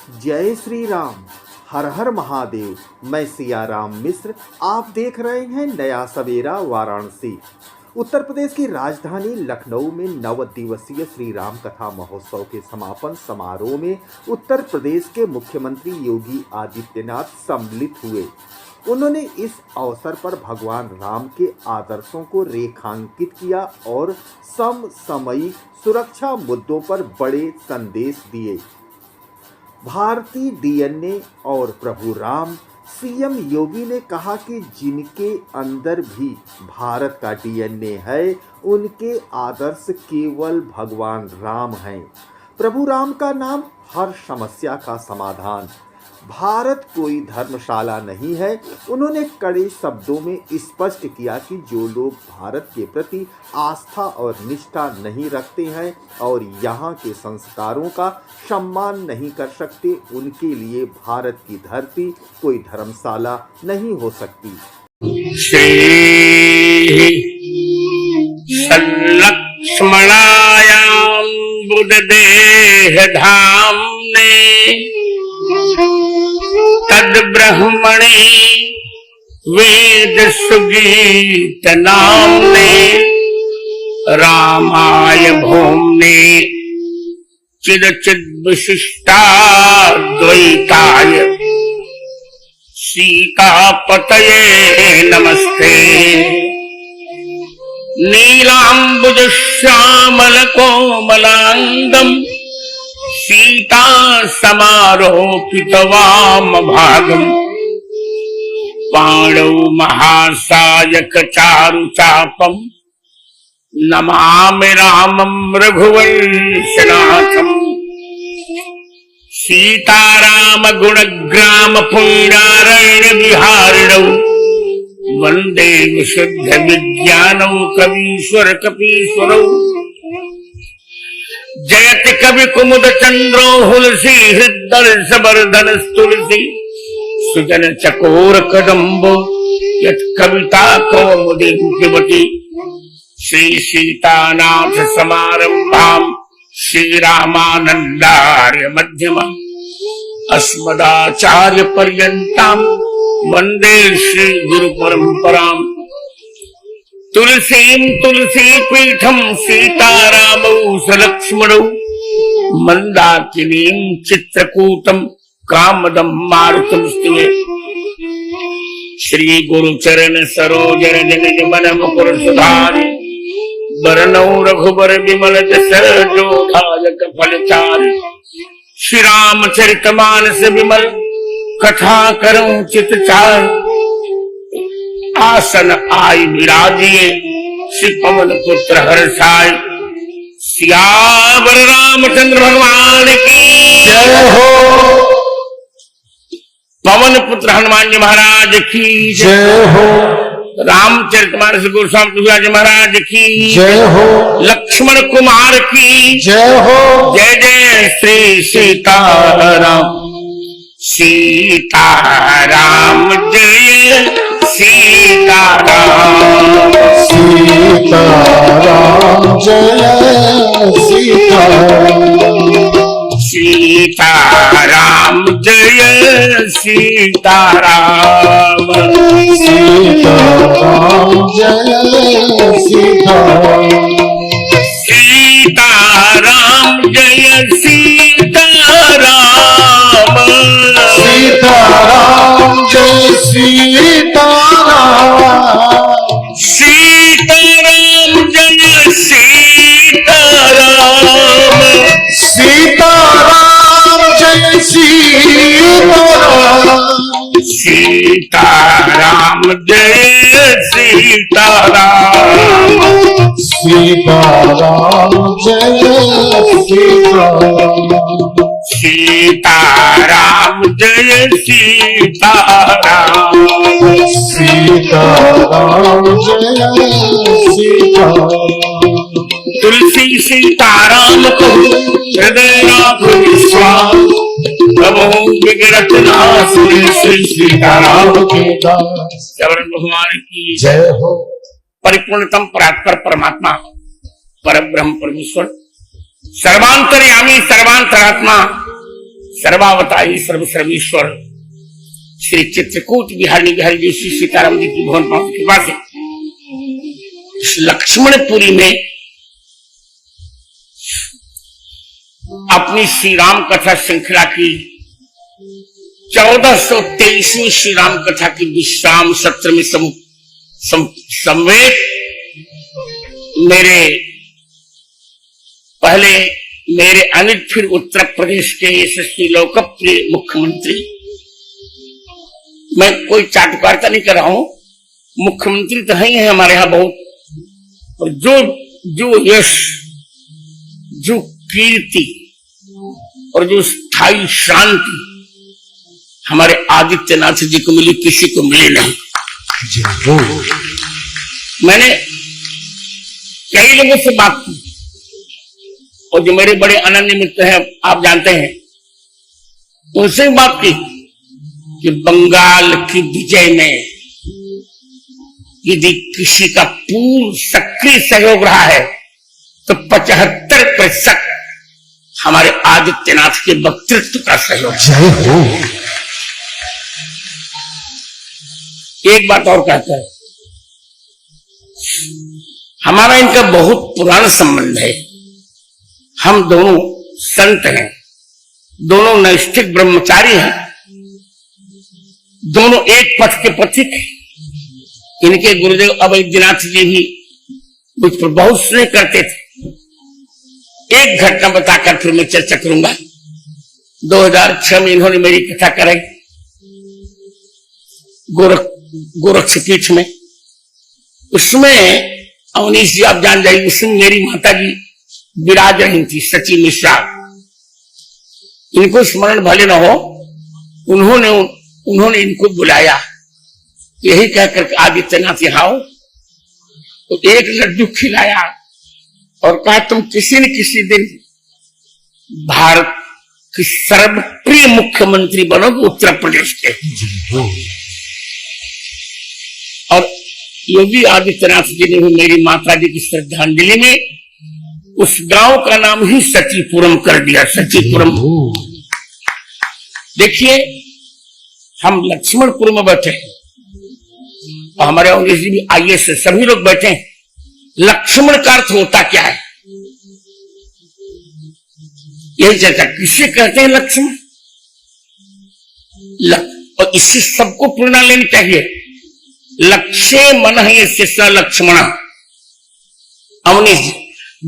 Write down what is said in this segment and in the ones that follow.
जय श्री राम। हर हर महादेव। मैं सिया राम मिश्र। आप देख रहे हैं नया सवेरा वाराणसी। उत्तर प्रदेश की राजधानी लखनऊ में 9 दिवसीय श्री राम कथा महोत्सव के समापन समारोह में उत्तर प्रदेश के मुख्यमंत्री योगी आदित्यनाथ सम्मिलित हुए। उन्होंने इस अवसर पर भगवान राम के आदर्शों को रेखांकित किया और समसामयिक सुरक्षा मुद्दों पर बड़े संदेश दिए। भारतीय डीएनए और प्रभु राम। सीएम योगी ने कहा कि जिनके अंदर भी भारत का डीएनए है, उनके आदर्श केवल भगवान राम हैं। प्रभु राम का नाम हर समस्या का समाधान। भारत कोई धर्मशाला नहीं है। उन्होंने कड़े शब्दों में स्पष्ट किया कि जो लोग भारत के प्रति आस्था और निष्ठा नहीं रखते हैं और यहाँ के संस्कारों का सम्मान नहीं कर सकते, उनके लिए भारत की धरती कोई धर्मशाला नहीं हो सकती। लक्ष्मणायाम बुद्ध देह धाम ने तद ब्रह्मणे वेद सुगीत नामने रामाय भूमने चिद चिद विशिष्टा द्वैताय सीतापतये नमस्ते। नीलांबुज श्यामल कोमलांगम सीता समारोपित वाम भागम पाणौ महासायक चारु चापम नमामि रामं रघुवंशनाथम। सीताराम गुणग्राम पुण्यारण्य विहारिणौ वंदे विशुद्ध विज्ञानौ कवीश्वर कपीश्वरौ। जयति कवि कुमुद चंद्रो हुलसी हृदय सबरधन तुलसी सुजन चकोर कदम्बो यत कविता कौमुदी मुख्यवती। श्री सीतानाथ समारंभाम श्री रामानंदार्य मध्यमा अस्मदाचार्य पर्यंताम वंदे श्री गुरु परंपराम। तुलसीं तुलसी पीठम सीतारामौ सलक्ष्मणौ मंदाकिनीं चित्रकूटम कामदं मारुतं स्तुवे। श्री गुरु चरण सरोज रज निज मन मुकुर सुधारि वरनौ रघुबर विमल जसोधायक फलचारि। श्री रामचरित मानस विमल कथा करऊं चित चार। आसन आई विराजिए श्री पवन पुत्र हर्षाय। सियावर रामचंद्र भगवान की जय हो। पवन पुत्र हनुमान जी महाराज की जय हो। रामचरितमानस गोस्वामी तुलसीदास जी महाराज की जय हो। लक्ष्मण कुमार की जय हो। जय जय श्री सीताराम। सीताराम जय सीताराम। सीताराम जय सीताराम। सीताराम जय सीताराम। सीताराम जय सीताराम। सीताराम जय सीताराम। सीताराम जय सीताराम। सीताराम जय सीताराम। सीताराम जय सीताराम। सीताराम जय सीताराम। सीताराम जय सीताराम। सीताराम जय सीताराम। सीताराम जय सीताराम। तुलसी सीताराम को हृदय राखो विश्वास। प्रभु विगत नाश श्री सीताराम के दास। जबरन भगवान की जय हो। परिपूर्णतम परात्पर परमात्मा परब्रह्म परमेश्वर सर्वांतर्यामी सर्वांतरात्मा सर्वावतारी सर्व सर्वेश्वर श्री चित्रकूट बिहारी बिहारी जी श्री सीताराम जी की भुवन पावन कृपा से इस लक्ष्मणपुरी में अपनी श्री राम कथा श्रृंखला की 1423वीं श्री राम कथा की विश्राम सत्र में समवेत मेरे अनिल फिर उत्तर प्रदेश के यशस्वी लोकप्रिय मुख्यमंत्री, मैं कोई चाटुकारिता नहीं कर रहा हूं, मुख्यमंत्री तो है ही है हमारे यहाँ बहुत, और जो यश, जो कीर्ति और जो स्थायी शांति हमारे आदित्यनाथ जी को मिली, किसी को मिली नहीं। मैंने कई लोगों से बात की और जो मेरे बड़े अनन्य मित्र हैं, आप जानते हैं, उनसे बात की कि बंगाल की विजय में यदि किसी का पूर्ण सक्रिय सहयोग रहा है तो 75% हमारे आदित्यनाथ के वक्तृत्व का सहयोग। जय हो। एक बात और कहता है, हमारा इनका बहुत पुराना संबंध है। हम दोनों संत हैं, दोनों नैष्ठिक ब्रह्मचारी हैं, दोनों एक पथ के पथिक हैं। इनके गुरुदेव अवैधनाथ जी भी मुझ पर बहुत स्नेह करते थे। एक घटना बताकर फिर मैं चर्चा करूंगा। 2006 में इन्होंने मेरी कथा कराई गोरक्षपीठ में। उसमें अवनीश जी आप जान जाइए, उसमें मेरी माता जी विराज रही थी, सची मिश्रा। इनको स्मरण भले न हो, उन्होंने इनको बुलाया, यही कहकर आदित्यनाथ यहाँ आओ, तो एक लड्डू खिलाया और कहा तुम किसी न किसी दिन भारत की सर्वप्रिय मुख्यमंत्री बनोगे उत्तर प्रदेश के। और योगी आदित्यनाथ जी ने भी मेरी माता जी की श्रद्धांजलि में उस गांव का नाम ही सचीपुरम कर दिया, सचीपुरम। देखिए, हम लक्ष्मणपुर में बैठे हैं और हमारे अवनीश जी भी आईएएस से, सभी लोग बैठे हैं। लक्ष्मण का अर्थ होता क्या है, यही चर्चा। किसे कहते हैं लक्ष्मण? और इससे सबको प्रेरणा लेनी चाहिए। लक्ष्य मन है ये स लक्ष्मण। अवनीश जी,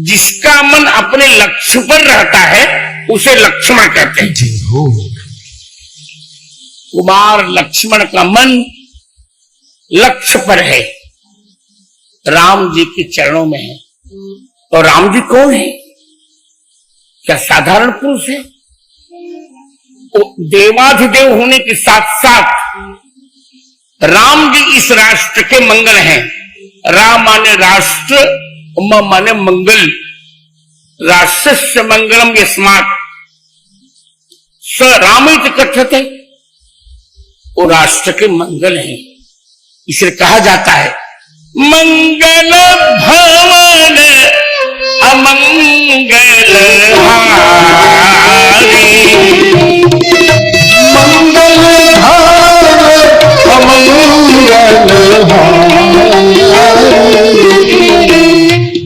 जिसका मन अपने लक्ष्य पर रहता है उसे लक्ष्मण कहते हैं। कुमार लक्ष्मण का मन लक्ष्य पर है, राम जी के चरणों में है। और राम जी कौन है? क्या साधारण पुरुष है? वो देवाधिदेव होने के साथ साथ राम जी इस राष्ट्र के मंगल हैं। राम माने राष्ट्र, म माने मंगल। राष्ट्रस्य मंगलम यस्मात् स रामित कथ्यते। वो राष्ट्र के मंगल हैं, इसे कहा जाता है मंगल भवन अमंगल हारी। मंगल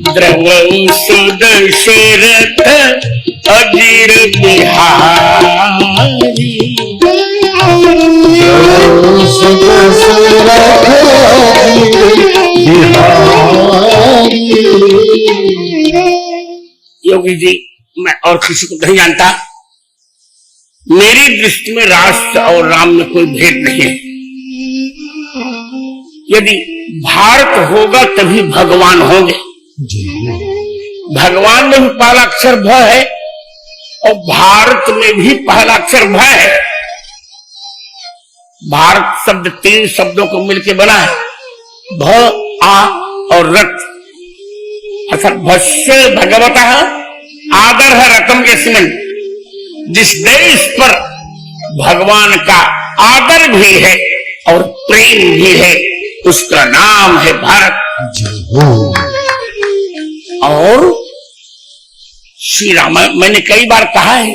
द्रवौ सुदशरथ अजीर बिहारी। योगी जी, मैं और किसी को नहीं जानता, मेरी दृष्टि में राष्ट्र और राम में कोई भेद नहीं है। यदि भारत होगा तभी भगवान होंगे। भगवान में भी पहला अक्षर भ है और भारत में भी पहला अक्षर भ है। भारत शब्द 3 शब्दों को मिलकर बना है, भ, आ और रत। अर्थात भस्य भगवतः आदर है रतम के सिमन। जिस देश पर भगवान का आदर भी है और प्रेम भी है उसका नाम है भारत। और श्री राम, मैंने कई बार कहा है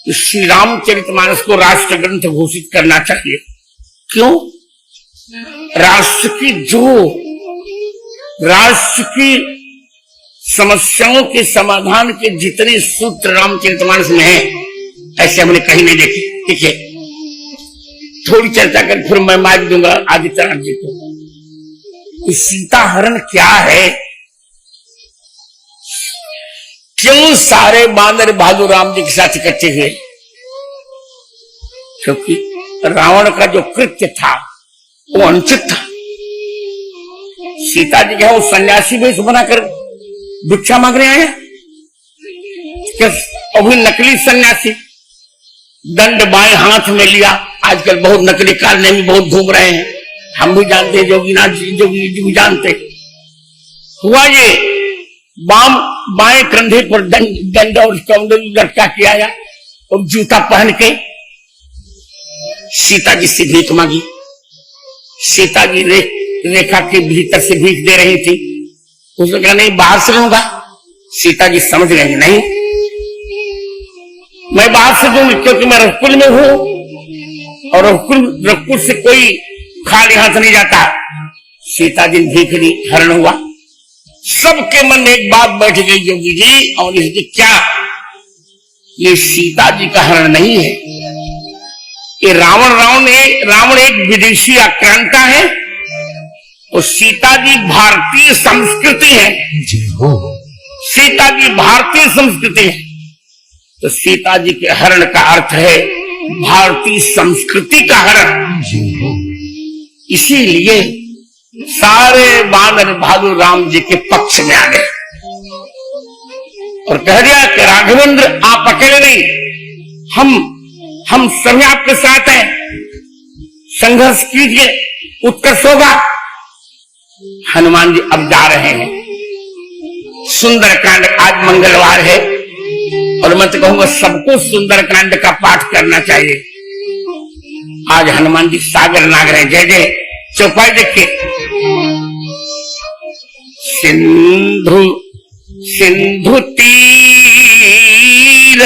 कि श्री रामचरितमानस को राष्ट्र ग्रंथ घोषित करना चाहिए। क्यों? राष्ट्र की समस्याओं के समाधान के जितने सूत्र रामचरितमानस में है, ऐसे हमने कहीं नहीं देखे। ठीक है, थोड़ी चर्चा कर फिर मैं माइक दूंगा आदित्यनाथ जी को। सीता हरण क्या है? क्यों सारे बानर भालू राम जी के साथ इकट्ठे हुए? क्योंकि रावण का जो कृत्य था वो अनुचित था। सीता जी क्या वो सन्यासी वेश बनाकर भिक्षा मांगने आए? क्या अभी नकली सन्यासी, दंड बाएं हाथ में लिया। आजकल बहुत नकली कारने भी बहुत घूम रहे हैं, हम भी जानते हैं, जोगीनाथ जोगी जी भी जानते। हुआ ये बाएं कंधे पर दंड और कमंडल लटका के आया और जूता पहन के सीता जी से भीख मांगी। सीता जी रेखा के भीतर से भीख दे रही थी। उसने कहा नहीं, बाहर से लूंगा। सीता जी समझ गई, नहीं मैं बाहर से दूंगी, क्योंकि मैं रघुकुल में हूं और रघुकुल से कोई खाली हाथ नहीं जाता। सीता जी भीख दी, हरण हुआ। सबके मन में एक बात बैठ गई योगी जी, और इसकी क्या? ये सीता जी का हरण नहीं है, ये रावण एक विदेशी आक्रांता है और सीता जी भारतीय संस्कृति है। सीता जी भारतीय संस्कृति है, तो सीता जी के हरण का अर्थ है भारतीय संस्कृति का हरण। इसीलिए सारे बानर भालू राम जी के पक्ष में आ गए और कह दिया कि राघवेंद्र आप अकेले नहीं, हम सभी आपके साथ हैं, संघर्ष कीजिए, उत्कर्ष होगा। हनुमान जी अब जा रहे हैं। सुंदरकांड आज मंगलवार है और मैं तो कहूंगा सबको सुंदरकांड का पाठ करना चाहिए। आज हनुमान जी सागर नाग रहे। जय जय। चौपाई देखिए, सिंधु तीर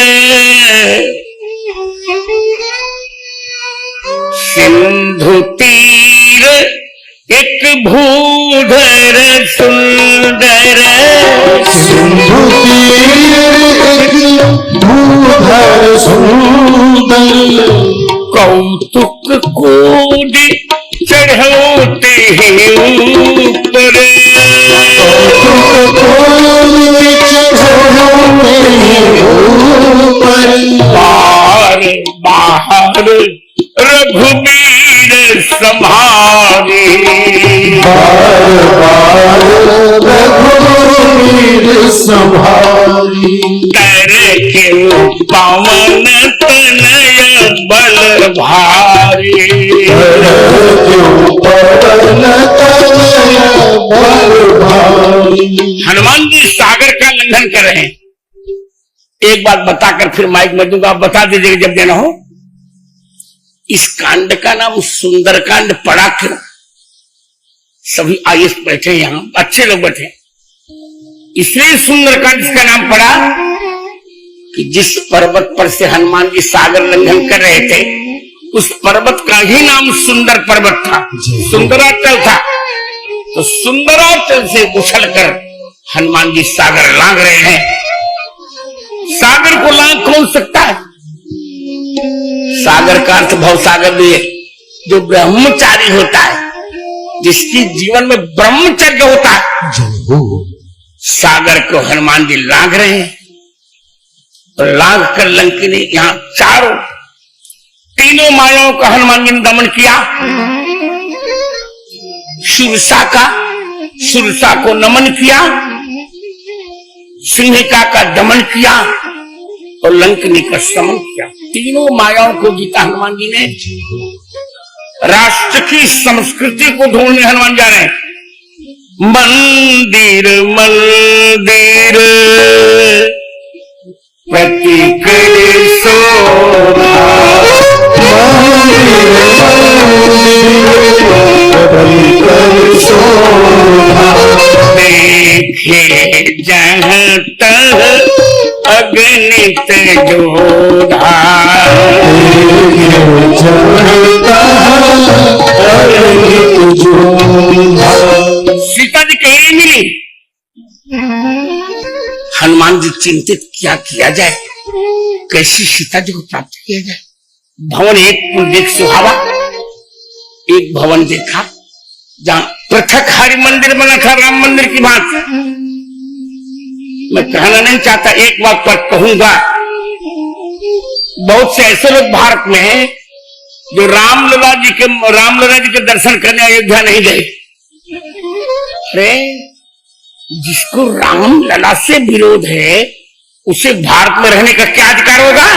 एक भूधर सुंदर, सिंधु तीर भूधर सुंदर, कौतुक कोटि चढ़ोते हैं ऊपर, बाहर बाहर रघुबीर संभारी, रघुबीर संभारी, करे के पवन तनय बल भारी, हनुमान जी सागर का लंघन कर रहे हैं। एक बात बताकर फिर माइक में दूंगा, आप बता दीजिएगा जब देना हो। इस कांड का नाम सुंदरकांड पड़ा क्यों? सभी आयुष बैठे, यहां अच्छे लोग बैठे, इसलिए सुंदरकांड इसका नाम पड़ा कि जिस पर्वत पर से हनुमान जी सागर लंघन कर रहे थे उस पर्वत का ही नाम सुंदर पर्वत था, सुंदराचल था। तो सुंदराचल से उछलकर हनुमान जी सागर लांघ रहे हैं। सागर को लांघ कौन सकता है? सागर का अर्थ भवसागर भी है। जो ब्रह्मचारी होता है, जिसकी जीवन में ब्रह्मचर्य होता है, सागर को हनुमान जी लांघ रहे हैं। और लांघ कर लंकिनी यहां तीनों मायाओं का हनुमान जी ने दमन किया। सुरसा को नमन किया, सिंहिका का दमन किया और लंकिनी का शमन किया। तीनों मायाओं को जीता हनुमान जी ने। राष्ट्र की संस्कृति को ढूंढने हनुमान जा रहे हैं। मंदिर मंदिर प्रतिकर शोभा, देखे जहाँ तह अगणित जोधा, नहीं मिली। हनुमान जी चिंतित, क्या किया जाए, कैसी सीता जी को प्राप्त किया जाए। भवन एक पुर देख सुहावा, एक भवन देखा जहां पृथक हरि मंदिर बना था राम मंदिर की बात। मैं कहना नहीं चाहता, एक बात पर कहूंगा, बहुत से ऐसे लोग भारत में हैं जो रामलला जी के दर्शन करने अयोध्या नहीं गए। अरे जिसको रामलला से विरोध है उसे भारत में रहने का क्या अधिकार होगा।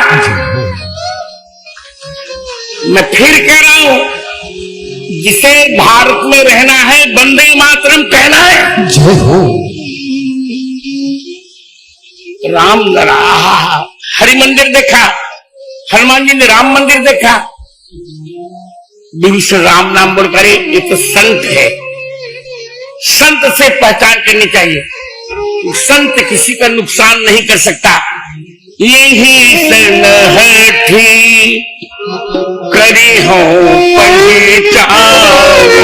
मैं फिर कह रहा हूं, जिसे भारत में रहना है वंदे मातरम कहना है। जय हो। रामलला, हरि मंदिर देखा, हनुमान जी ने राम मंदिर देखा। विभीषण राम नाम बोल करे, ये तो संत है। संत से पहचान करनी चाहिए, संत किसी का नुकसान नहीं कर सकता। यही सनहठी करी हो पहचान,